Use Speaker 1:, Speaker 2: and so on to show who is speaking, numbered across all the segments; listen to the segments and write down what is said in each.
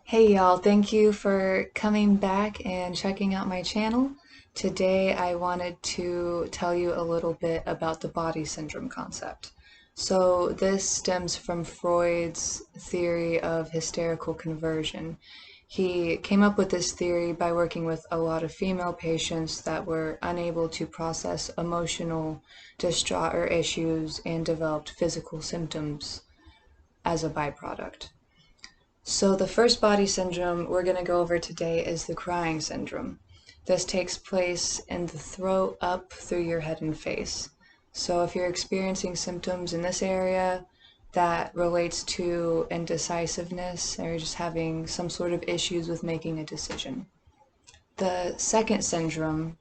Speaker 1: Hey y'all, thank you for coming back and checking out my channel. Today I wanted to tell you a little bit about the body syndrome concept. So this stems from Freud's theory of hysterical conversion. He came up with this theory by working with a lot of female patients that were unable to process emotional distraught or issues and developed physical symptoms as a byproduct. So the first body syndrome we're going to go over today is the crying syndrome. This takes place in the throat up through your head and face. So if you're experiencing symptoms in this area that relates to indecisiveness or just having some sort of issues with making a decision. The second syndrome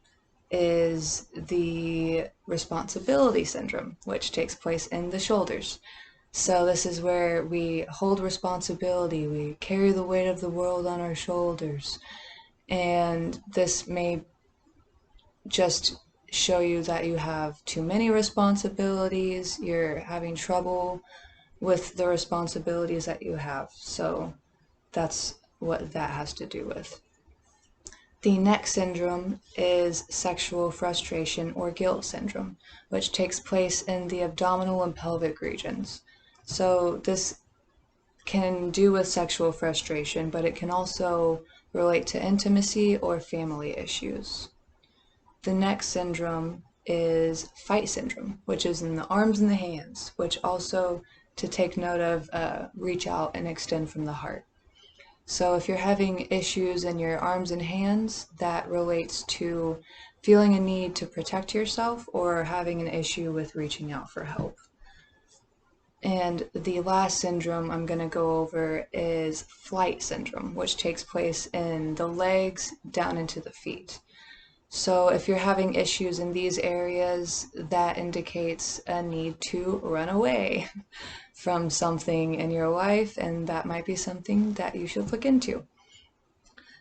Speaker 1: is the responsibility syndrome, which takes place in the shoulders. So this is where we hold responsibility, we carry the weight of the world on our shoulders, and this may just show you that you have too many responsibilities, you're having trouble with the responsibilities that you have. So that's what that has to do with. The next syndrome is sexual frustration or guilt syndrome, which takes place in the abdominal and pelvic regions. So this can do with sexual frustration, but it can also relate to intimacy or family issues. The next syndrome is fight syndrome, which is in the arms and the hands, which also to take note of, reach out and extend from the heart. So if you're having issues in your arms and hands, that relates to feeling a need to protect yourself or having an issue with reaching out for help. And the last syndrome I'm going to go over is flight syndrome, which takes place in the legs down into the feet. So if you're having issues in these areas, that indicates a need to run away from something in your life, and that might be something that you should look into.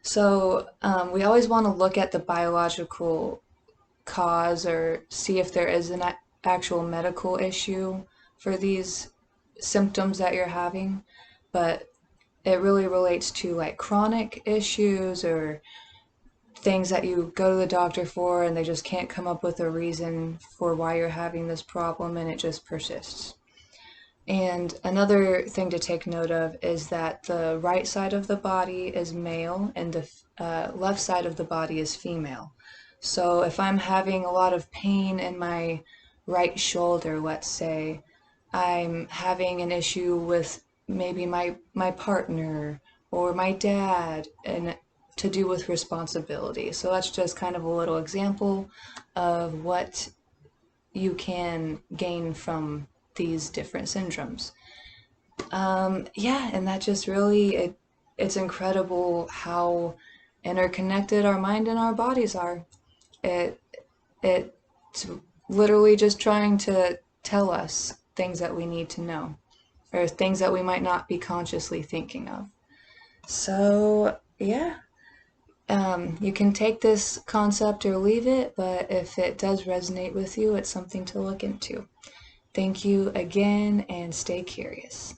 Speaker 1: So we always want to look at the biological cause or see if there is an actual medical issue for these symptoms that you're having, but it really relates to like chronic issues or things that you go to the doctor for and they just can't come up with a reason for why you're having this problem and it just persists. And another thing to take note of is that the right side of the body is male and the left side of the body is female. So if I'm having a lot of pain in my right shoulder, let's say, I'm having an issue with maybe my partner or my dad and to do with responsibility. So that's just kind of a little example of what you can gain from these different syndromes. Yeah, and that just really, it's incredible how interconnected our mind and our bodies are. It it's literally just trying to tell us things that we need to know or things that we might not be consciously thinking of. So, yeah, you can take this concept or leave it, but if it does resonate with you, it's something to look into. Thank you again and stay curious.